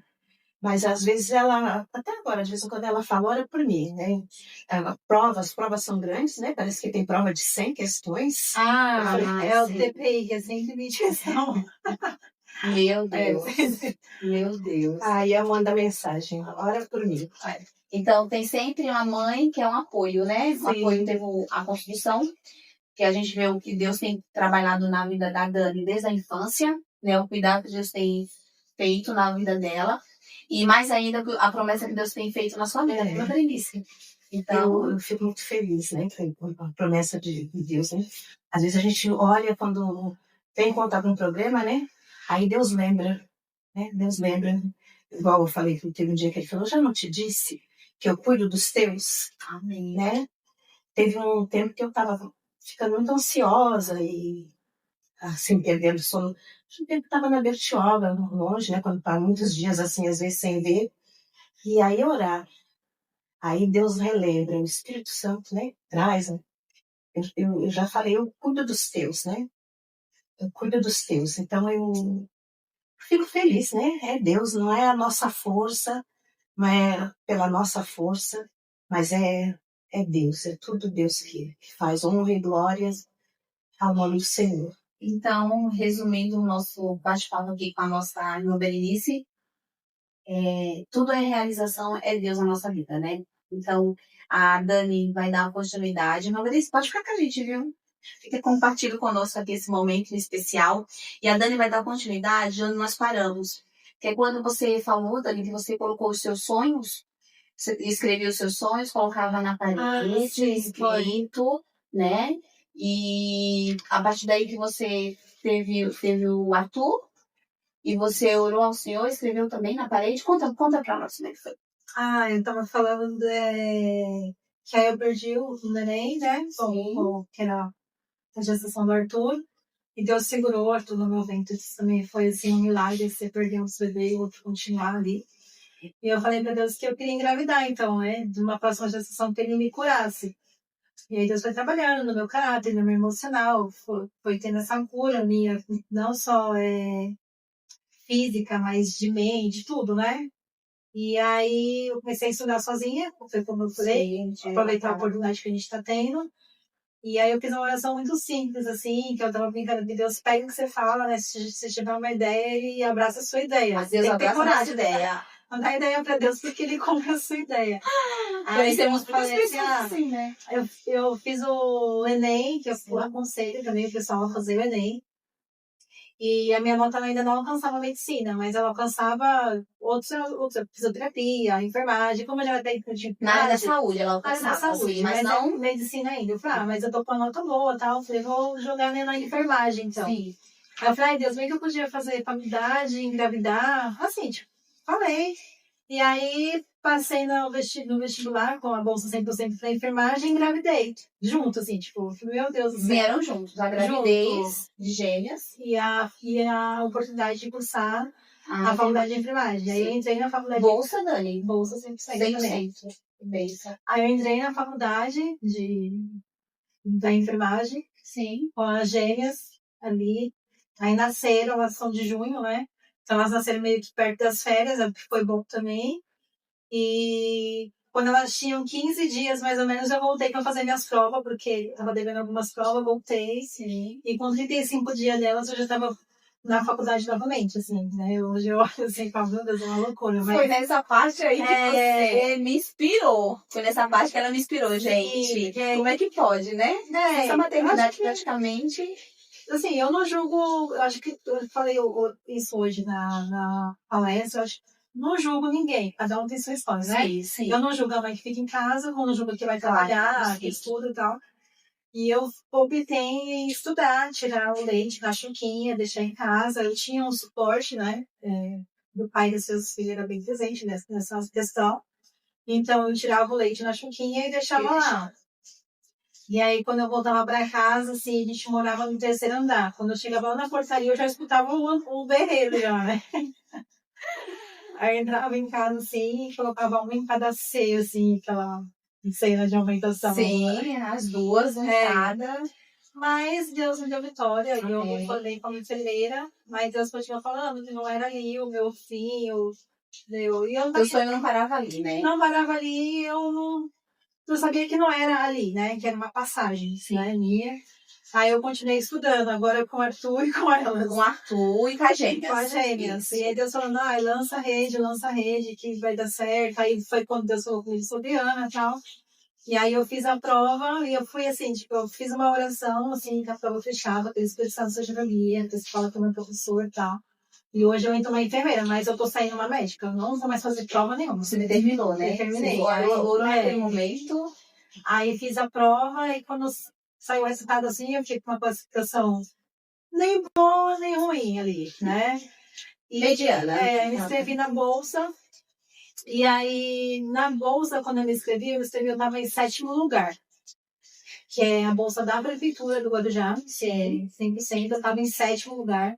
mas às vezes ela, até agora, de vez em quando ela fala, ora por mim, né? As provas são grandes, né? Parece que tem prova de 100 questões. É o TPI, que é 120 questões. Meu Deus. Meu Deus. Aí eu mando a mensagem, ora por mim. Então, tem sempre uma mãe que é um apoio, né? O apoio teve a construção, que a gente vê o que Deus tem trabalhado na vida da Dani desde a infância, né? O cuidado que Deus tem feito na vida dela. E mais ainda, a promessa que Deus tem feito na sua vida, na Berenice. Então, eu fico muito feliz, né? Com a promessa de Deus, né? Às vezes a gente olha quando vem contar algum problema, né? Aí Deus lembra, né? Deus lembra. Igual eu falei que teve um dia que ele falou, já não te disse que eu cuido dos teus? Amém. Né? Teve um tempo que eu estava ficando muito ansiosa e assim, perdendo sono. Um tempo que estava na Bertioga, longe, né? Quando para muitos dias, assim, às vezes sem ver. E aí orar. Aí Deus relembra, o Espírito Santo, né? Traz. Né? Eu já falei, eu cuido dos teus, né? Eu cuido dos teus. Então eu fico feliz, né? É Deus, não é a nossa força, não é pela nossa força, mas é Deus, é tudo Deus que faz honra e glórias ao nome do Senhor. Então, resumindo o nosso bate-papo aqui com a nossa irmã Berenice, tudo é realização, é Deus na nossa vida, né? Então, a Dani vai dar continuidade. Irmã Berenice, pode ficar com a gente, viu? Fica compartilhando conosco aqui esse momento especial. E a Dani vai dar continuidade onde nós paramos. Que é quando você falou, Dani, que você colocou os seus sonhos, você escrevia os seus sonhos, colocava na parede, escrito, né? E a partir daí que você teve o Arthur, E você orou ao Senhor, escreveu também na parede? Conta pra nós como é que foi. Eu tava falando que aí eu perdi o neném, né? Que era a gestação do Arthur. E Deus segurou o Arthur no meu ventre. Isso também foi assim um milagre, você perder um bebê e o outro continuar ali. E eu falei pra Deus que eu queria engravidar, então, né? De uma próxima gestação que ele me curasse. E aí Deus foi trabalhando no meu caráter, no meu emocional, foi tendo essa cura minha, não só física, mas de mente, de tudo, né? E aí eu comecei a estudar sozinha, foi como eu falei, aproveitar a oportunidade que a gente está tendo. E aí eu fiz uma oração muito simples, assim, que eu tava brincando de Deus, pega o que você fala, né? Se você tiver uma ideia, ele abraça a sua ideia. Mas Deus abraça a nossa ideia. Não dá ideia pra Deus porque ele compra a sua ideia. Conhecemos muitas falei pessoas assim, né? Eu fiz o Enem, que eu aconselho também o pessoal a fazer o Enem. E a minha nota ainda não alcançava medicina, mas ela alcançava outra fisioterapia, enfermagem, como eu já até tinha. Na área da saúde, ela Na área da alcançava, saúde, assim, mas não... não medicina ainda. Eu falei, mas eu tô com a nota boa e tal. Eu falei, vou jogar na enfermagem, então. Sim. Aí eu falei, Deus, bem que eu podia fazer faculdade, engravidar, assim, tipo, falei. E aí, passei no vestibular com a bolsa 100% pra enfermagem e engravidei. Junto, assim, tipo, meu Deus do céu. Vieram juntos, a gravidez de gêmeas. E a oportunidade de cursar a faculdade de enfermagem. Aí eu entrei na faculdade. Bolsa, Dani? Bolsa 100%. 100%. Bolsa. Aí eu entrei na faculdade da enfermagem. Sim. Com as gêmeas ali. Aí nasceram, elas são de junho, né? Então elas nasceram meio que perto das férias, o que foi bom também. E quando elas tinham 15 dias, mais ou menos, eu voltei para fazer minhas provas, porque estava devendo algumas provas, voltei. Sim. E com 35 dias delas, eu já estava na faculdade novamente, assim, né? Hoje eu olho assim, falo, meu Deus, é uma loucura. Mas... Foi nessa parte aí que você me inspirou. Foi nessa parte que ela me inspirou, gente. Sim, como é que pode, né? Essa maternidade praticamente... Assim, eu não julgo, eu acho que eu falei isso hoje na palestra, eu acho que não julgo ninguém, cada um tem sua história, né? Sim, sim. Eu não julgo a mãe que fica em casa, eu não julgo que vai trabalhar, que estuda e tal. E eu optei em estudar, tirar o leite da chuquinha, deixar em casa. Eu tinha um suporte, né? Do pai dos seus filhos era bem presente nessa questão. Então, eu tirava o leite na chuquinha e deixava lá. E aí, quando eu voltava pra casa, assim, a gente morava no terceiro andar. Quando eu chegava lá na portaria, eu já escutava o berreiro já, né? Aí eu entrava em casa, assim, e colocava uma em cada seio, assim, aquela cena de aumentação. Sim, as duas, cada. Mas Deus me deu vitória. E eu me formei como enfermeira, mas Deus continua falando que não era ali o meu fim. O sonho não parava ali, né? Não parava ali, eu sabia que não era ali, né? Que era uma passagem, né, minha. Aí eu continuei estudando, agora com o Arthur e com elas. Com o Arthur e com as gêmeas. Com as gêmeas. E aí Deus falando, lança a rede, que vai dar certo. Aí foi quando Deus falou comigo sobre Ana e tal. E aí eu fiz a prova e eu fui assim, tipo, eu fiz uma oração, assim, que a prova fechava, que o Espírito Santo seja na minha, que você fala com o meu professor e tal. E hoje eu entro uma enfermeira, mas eu tô saindo uma médica. Eu não vou mais fazer prova nenhuma. Você determinou, né? Terminei. Ouro naquele momento. Aí fiz a prova e quando saiu o resultado assim, eu fiquei com uma classificação nem boa, nem ruim ali, né? Mediana. Me inscrevi na bolsa. E aí, na bolsa, quando eu me inscrevi, eu estava em 7º lugar. Que é a bolsa da Prefeitura do Guarujá, que é 100%, eu estava em 7º lugar.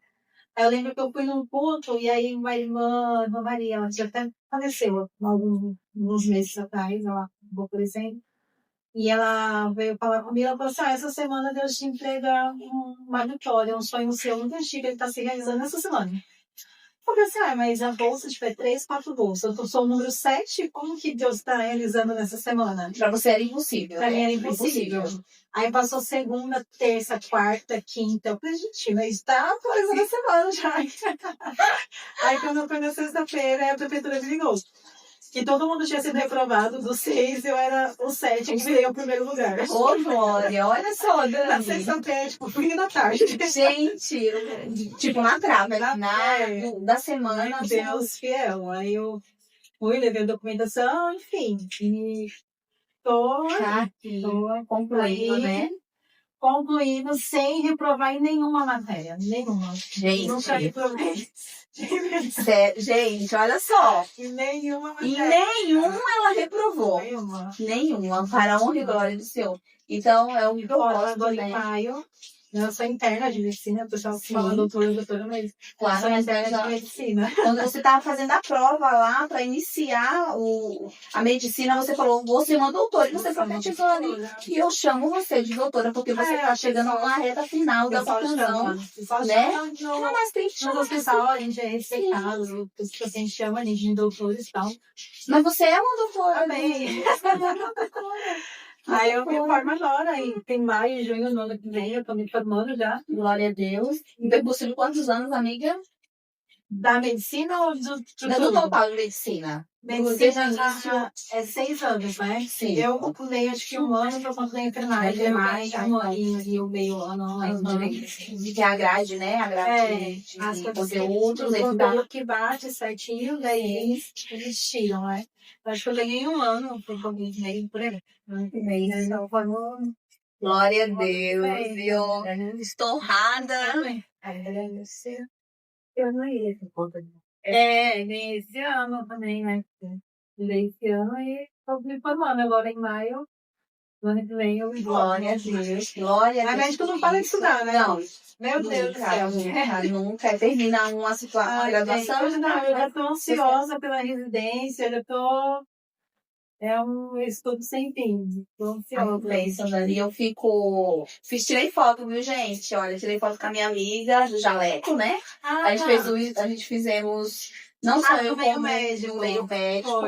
Aí eu lembro que eu fui num ponto, e aí uma irmã Maria, ela já até faleceu alguns meses atrás, ela acabou falecendo. E ela veio falar comigo, ela falou assim, essa semana Deus te entrega uma vitória, um sonho seu muito antigo, ele está se realizando essa semana. Eu falei assim, mas a bolsa, tipo, é 3, 4 bolsas. Eu sou o número 7, como que Deus está realizando nessa semana? Pra você era impossível. Pra mim era impossível. Aí passou segunda, terça, quarta, quinta. Eu falei, gente, mas tá atualizando a semana já. Aí quando foi na sexta-feira, a prefeitura me ligou. Que todo mundo tinha sido reprovado dos 6, eu era o 7, que veio o primeiro lugar. Ô, Glória, olha só, Dani. Na sexta-feira, tipo, fim da tarde. Gente, tipo, na trave, da semana. Meu Deus, fiel. Aí eu fui, levei a documentação, enfim. E tô concluindo, né? concluindo sem reprovar em nenhuma matéria. Nenhuma. Gente, Nunca reprovei. gente, olha só. Em nenhuma Em matéria. nenhuma ela reprovou. Nenhuma. Nenhuma, para a honra e glória do Senhor. Então, é um propósito, Agora em né? maio, eu sou interna de medicina, o pessoal Sim. fala doutora, mas eu Claro, sou mas interna de medicina. quando você estava fazendo a prova lá para iniciar a medicina, você falou, você é uma doutora, e você profetizou ali. E eu chamo você de doutora, porque você está chegando na reta final da conclusão. né? Não, mas tem que No chamar hospital a gente é respeitado, os pacientes chamam a gente de doutores e tal. Mas você é uma doutora. Amém. Aí eu me formo agora, e tem maio, junho, no ano que vem, eu tô me formando já. Glória a Deus. Em percurso de quantos anos, amiga? Da medicina ou do Do total de medicina. Medicina já é 6 anos, né? Sim. Eu pulei acho que um ano por conta da enfermagem. Um aninho e o meio ano, Que é a grade, né? A grade de conteúdos. O que bate certinho, daí eles tiram, né? Acho que eu ganhei um ano por Covid, meio por aí. Então, vamos... Glória a Deus, viu? Estou honrada. Eu não ia por conta disso. Nesse ano também, né? Nesse ano e estou me formando agora em maio. No ano que vem eu me formo. Glória a Deus. Glória a Deus. A médica não para de estudar, né? Não. Meu Deus do céu. Nunca termina uma graduação. Eu já estou ansiosa pela residência, eu já estou... É um estudo sem fim. Estou ansiosa. Pensa, Dani, eu tirei foto, viu, gente? Olha, tirei foto com a minha amiga do jaleco, né? A gente fizemos, não só eu, como o meio médico.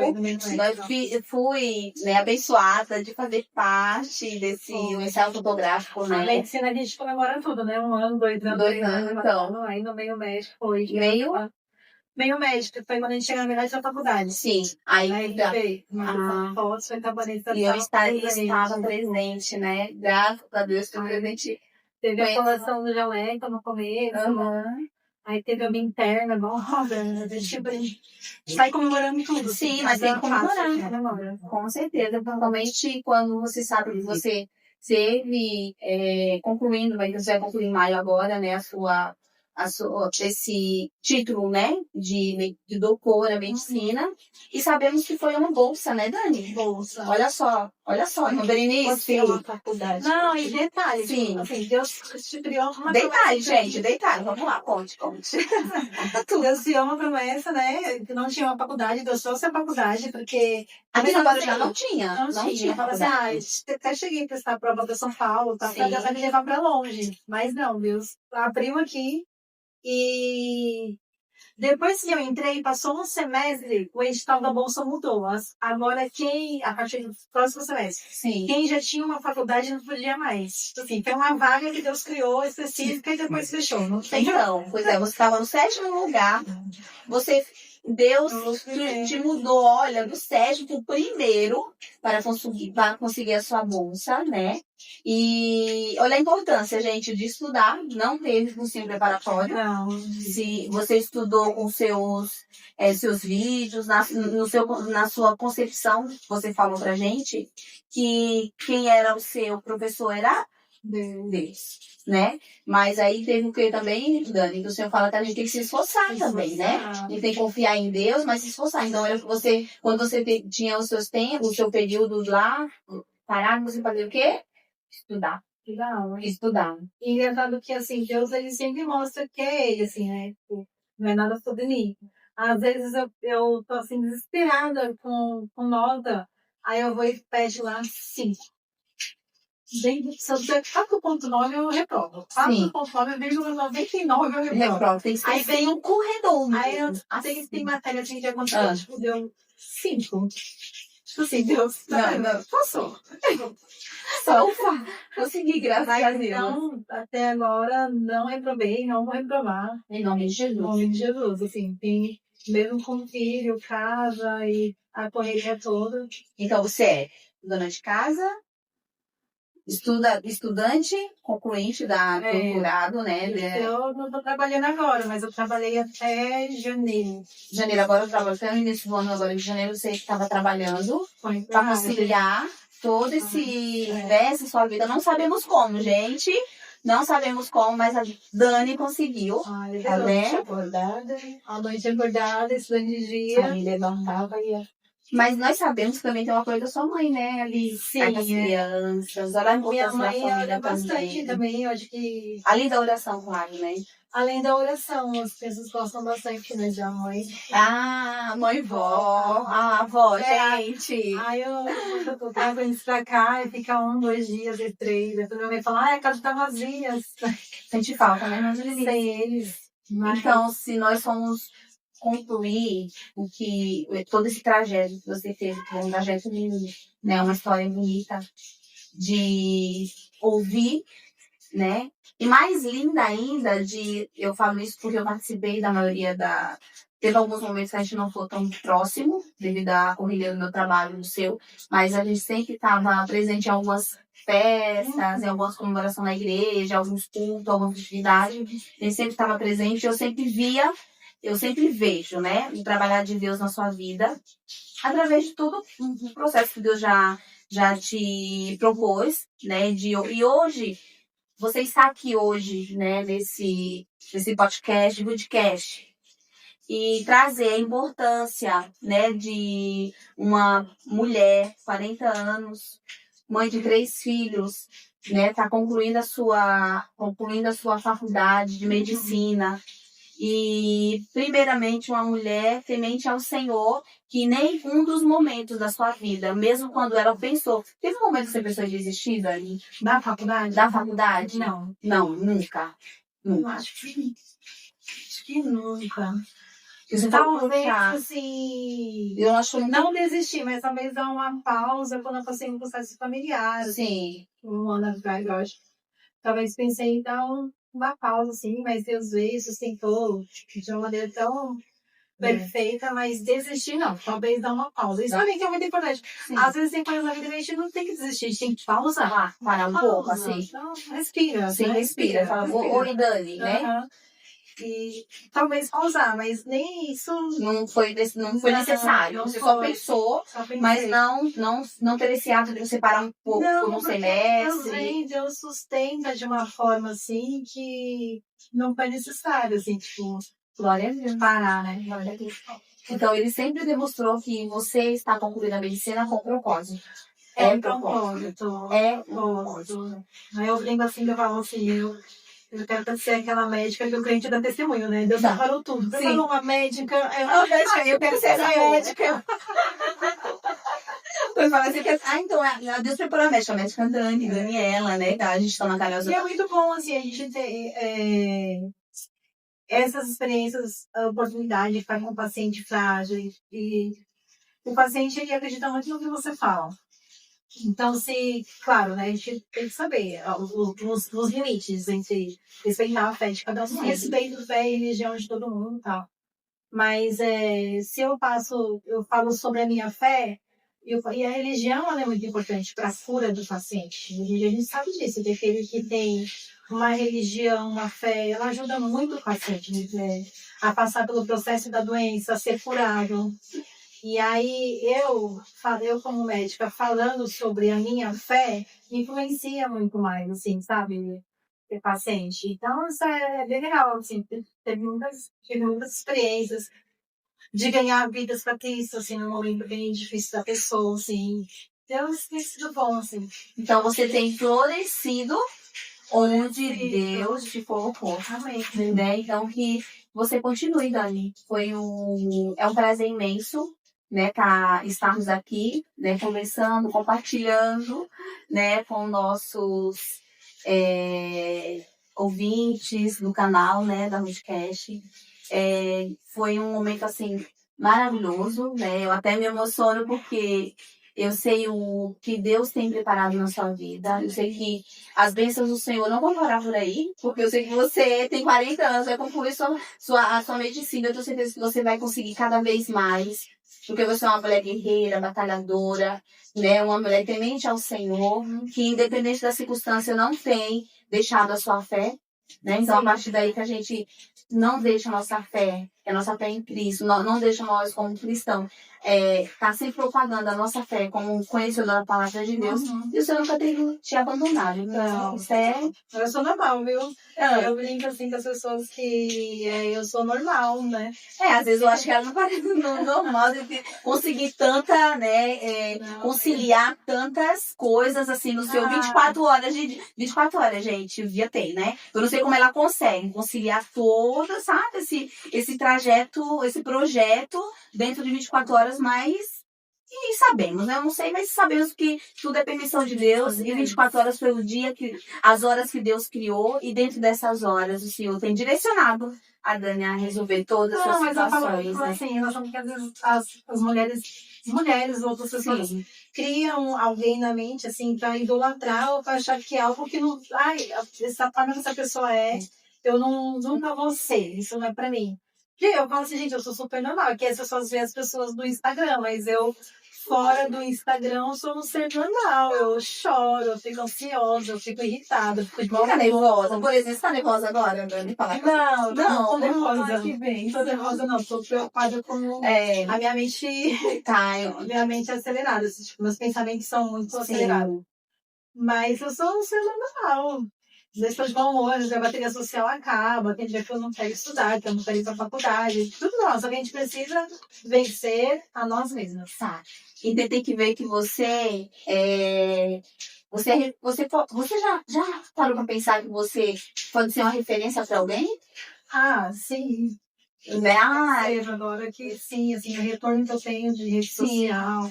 Eu fui, né, abençoada de fazer parte desse ensaio fotográfico, né? A medicina a gente comemora tudo, né? 1 ano, 2 anos. 2 anos, então. Aí no meio médico foi. Meio médico, foi quando a gente chegou na metade da faculdade. Sim. Aí veio fotos, foi e eu estava presente, né? Graças a Deus que eu presente. Teve a colação do jaleco no começo. Aí teve a minha interna, tipo, a gente sai comemorando tudo. Sim, mas tem que comemorar. Com certeza, principalmente quando você sabe que você esteve concluindo, vai concluir em maio agora, né, esse título, né, de doutora em medicina, e sabemos que foi uma bolsa, né, Dani? Bolsa. Olha só, no Berenice. Não, e detalhe, sim. Assim, Deus te criou uma detalhe, gente, detalhe, vamos lá, conte. Deus criou uma promessa, né, que não tinha uma faculdade, Deus trouxe a faculdade, porque... Aqui na Guarujá não tinha. Não tinha. Fala assim, até cheguei a prestar a prova para São Paulo, tá, pra Deus vai me levar pra longe, mas não, Deus abriu aqui. E depois que eu entrei, passou um semestre, o edital da bolsa mudou. Agora, a partir do próximo semestre, quem já tinha uma faculdade não podia mais. Assim, tem uma vaga que Deus criou específica e depois fechou. Não tem. Então, pois é, você estava no 7º lugar, Deus te mudou, olha, do 7º pro 1º para conseguir a sua bolsa, né? E olha a importância, gente, de estudar. Não teve cursinho preparatório. Não. Se você estudou com seus vídeos, na sua concepção, você falou pra gente que quem era o seu professor era Deus, né? Mas aí teve o que também, Dani, que o Senhor fala que a gente tem que se esforçar também, né? A gente tem que confiar em Deus, mas se esforçar. Então, quando você tinha os seus tempos, o seu período lá, parado, você fazia o quê? Estudar. E engraçado que, assim, Deus, ele sempre mostra que é ele, assim, né? Não é nada sobre mim. Às vezes eu tô, assim, desesperada com nota, aí eu vou e fecho lá 5. Se eu der 4.9, eu reprovo. 4.9,99 eu reprovo. Aí vem um corredor. Aí tem matéria assim, que aconteceu, tipo, deu 5. Tipo assim, Deus, não. Passou. Ufa, consegui, graças a Deus. Então, até agora, não reprovei, não vou reprovar. Em nome de Jesus. Em nome de Jesus, assim, tem, mesmo com filho, casa e a correria toda. Então, você é dona de casa, estudante, concluinte da doutorado, né? Eu não estou trabalhando agora, mas eu trabalhei até janeiro. Agora eu trabalho até no início do ano, agora em janeiro você estava trabalhando para conciliar todo essa sua vida. Não sabemos como, gente. Não sabemos como, mas a Dani conseguiu. Ai, Tá noite vendo? acordada, a noite acordada, estudando de dia. Aí levantava e ia. Mas nós sabemos que também tem uma coisa da sua mãe, né? Ali, Sim, perto das é. crianças, olha a Minha importância da mãe família ora bastante também. também, eu acho que Além da oração, claro, né? além da oração, as pessoas gostam bastante, né, da mãe. Ah, mãe vó. Ah, vó, É. gente. Aí eu trago eles pra cá e fica 1, 2 dias, e 3. Depois minha mãe fala, a casa tá vazia. Sente falta, né, meus meninos? Sem eles. Mas Então, se nós formos concluir todo esse trajeto que você teve, que é um trajeto lindo, né? Uma história bonita de ouvir, né? E mais linda ainda eu falo isso porque eu participei da maioria teve alguns momentos que a gente não foi tão próximo, devido à correria do meu trabalho, do seu, mas a gente sempre estava presente em algumas festas, em algumas comemorações na igreja, alguns cultos, algumas atividades. A gente sempre estava presente, eu sempre vejo, né, o trabalhar de Deus na sua vida, através de todo o processo que Deus já te propôs, né, e hoje, você está aqui hoje, né, nesse podcast, e trazer a importância, né, de uma mulher, 40 anos, mãe de 3 filhos, né, tá concluindo a sua faculdade de medicina. E, primeiramente, uma mulher temente ao Senhor, que nem um dos momentos da sua vida, mesmo quando ela pensou... Teve um momento que você pensou em desistir, Dani? da faculdade? Da faculdade? Não. Não, nunca. Eu acho que nunca. Você Talvez, tá... assim, Eu acho não desistir, mas talvez dar uma pausa quando eu passei um processo familiar. Sim. Um ano atrás, eu acho. Talvez pensei em dar uma pausa, assim, mas Deus veio, sustentou de uma maneira tão perfeita, mas desistir não. Talvez dar uma pausa. Isso também que é muito importante. Sim. Às vezes tem coisas na vida que a gente não tem que desistir, a gente tem que pausar. Parar um pouco, assim. Então, respira. Sim, né? respira. Fala, oi, Dani, né? Aham. E talvez pausar, mas nem isso. Não foi necessário. Não Você foi. só pensou, Só pensei. mas não ter esse ato de você parar um pouco por um porque semestre. Deus sustenta de uma forma assim que não foi necessário, assim, tipo, Glória a Deus. parar, né? Glória a Deus. Então, ele sempre demonstrou que você está concluindo a medicina com propósito. É um propósito. É um propósito. Aí eu brinco assim, eu falo assim, eu quero ser aquela médica que o cliente dá testemunho, né? Deus Tá. preparou tudo. Sim. Preparou uma médica. Eu quero ser essa médica. Foi falar assim, então, Deus preparou a médica Daniela, né? A gente tá na casa. E é muito bom, assim, a gente ter essas experiências, a oportunidade de estar com um paciente frágil. E o paciente, ele acredita muito no que você fala. Então, claro, né, a gente tem que saber os limites entre respeitar a fé de cada um, respeito a fé e religião de todo mundo e tal. Mas se eu falo sobre a minha fé, e a religião ela é muito importante para a cura do paciente. A gente sabe disso, tem aquele que tem uma religião, uma fé, ela ajuda muito o paciente, né, a passar pelo processo da doença, a ser curado. E aí, eu como médica, falando sobre a minha fé, influencia muito mais, assim, sabe? Ter paciente. Então, isso é bem legal, assim, tive muitas experiências de ganhar vidas para Cristo, assim, num momento bem difícil da pessoa, assim. Deus tem sido bom, assim. Então, você tem florescido onde Deus te colocou. Amém. Né? Então, que você continue, Dani. É um prazer imenso, né, estarmos aqui, né, conversando, compartilhando, né, com nossos ouvintes do canal, né, da Midcast. Foi um momento, assim, maravilhoso, né? Eu até me emociono porque eu sei o que Deus tem preparado na sua vida. Eu sei que as bênçãos do Senhor não vão parar por aí, porque eu sei que você tem 40 anos, vai concluir a sua medicina. Eu tenho certeza que você vai conseguir cada vez mais, porque você é uma mulher guerreira, batalhadora, né? Uma mulher temente ao Senhor, que independente da circunstância não tem deixado a sua fé, né? Então, a partir daí que a gente não deixa a nossa fé que a nossa fé em Cristo não deixa nós como cristãos tá sempre propagando a nossa fé como conhecedor da palavra de Deus, e o Senhor nunca tem te abandonado. Então, isso eu sou normal, viu? Eu brinco assim com as pessoas que eu sou normal, né? Às vezes eu acho que ela não parece normal de conseguir tanta, né, conciliar tantas coisas assim no seu 24 horas, gente, o dia tem, né? Eu não sei como ela consegue conciliar toda, sabe, esse trajeto, esse projeto dentro de 24 horas, mas e sabemos, né? Eu não sei, mas sabemos que tudo é permissão de Deus, e 24 horas foi o dia as horas que Deus criou, e dentro dessas horas o Senhor tem direcionado a Dani a resolver todas as situações. Mas eu falo assim, em relação que às vezes as mulheres, outras pessoas criam alguém na mente, assim, pra idolatrar ou pra achar que é algo que não... essa forma que essa pessoa eu nunca vou ser, isso não é pra mim. E eu falo assim, gente, eu sou super normal, que as pessoas veem as pessoas do Instagram, mas eu, fora do Instagram, eu sou um ser normal, eu choro, eu fico ansiosa, eu fico irritada, eu fico de Fica nervosa. Por exemplo, você tá nervosa agora, Dani? Não tô nervosa. Não tô nervosa, não. Tô preocupada com a minha mente. Minha mente é acelerada. Tipo, meus pensamentos são muito acelerados. Mas eu sou um ser normal. Às vezes eu de bom humor, a bateria social acaba, tem dia que eu não quero estudar, que eu não quero ir pra faculdade. Tudo não, só que a gente precisa vencer a nós mesmos. Tá. E tem que ver que você já parou pra pensar que você pode ser uma referência pra alguém? Sim. Né? Agora que sim, assim, o retorno que eu tenho de rede social,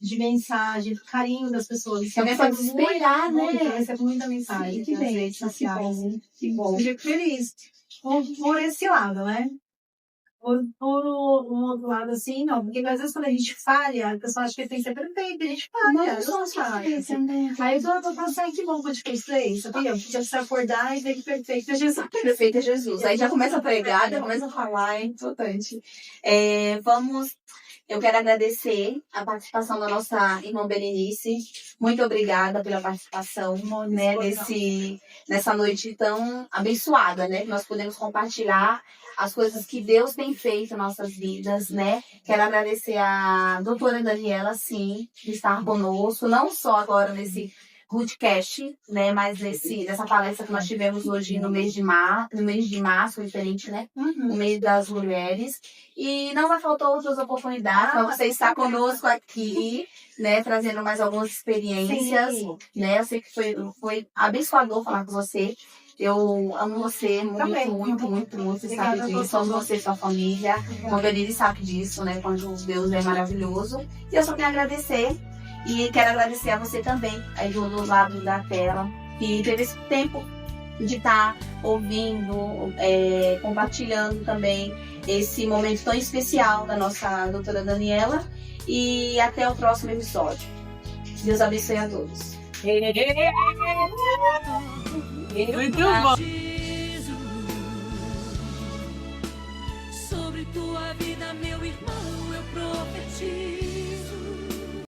de mensagem, do carinho das pessoas. Também pode se espelhar, né? Eu recebo muita mensagem nas redes sociais. Que bom. Fico feliz por esse lado, né? Por um outro lado, assim, não. Porque às vezes quando a gente falha, a pessoa acha que tem que ser perfeita, a gente falha. Aí eu tô pensando, que bom que eu te fez isso, sabia? Porque você acordar e ver que perfeito é Jesus. Perfeito é Jesus. Aí já começa a pregar, já começa a falar, é importante. Eu quero agradecer a participação da nossa irmã Berenice. Muito obrigada pela participação, né, nessa noite tão abençoada, né? Que nós podemos compartilhar as coisas que Deus tem feito em nossas vidas, né? Quero agradecer a doutora Daniela, sim, de estar conosco, não só agora nesse Rootcast, né? Mas nessa palestra que nós tivemos hoje no mês de março, diferente, né? No mês das mulheres. E não vai faltar outras oportunidades para você estar conosco aqui, né? Trazendo mais algumas experiências, né? Eu sei que foi abençoador falar com você. Eu amo você muito, você sabe disso. Amo você e sua família. O Berenice sabe disso, né? Quando Deus é maravilhoso. E eu só quero agradecer. E quero agradecer a você também, aí do lado da tela, que teve esse tempo de estar ouvindo, compartilhando também esse momento tão especial da nossa doutora Daniela. E até o próximo episódio. Deus abençoe a todos. Muito bom. Sobre tua vida, meu irmão, eu provo.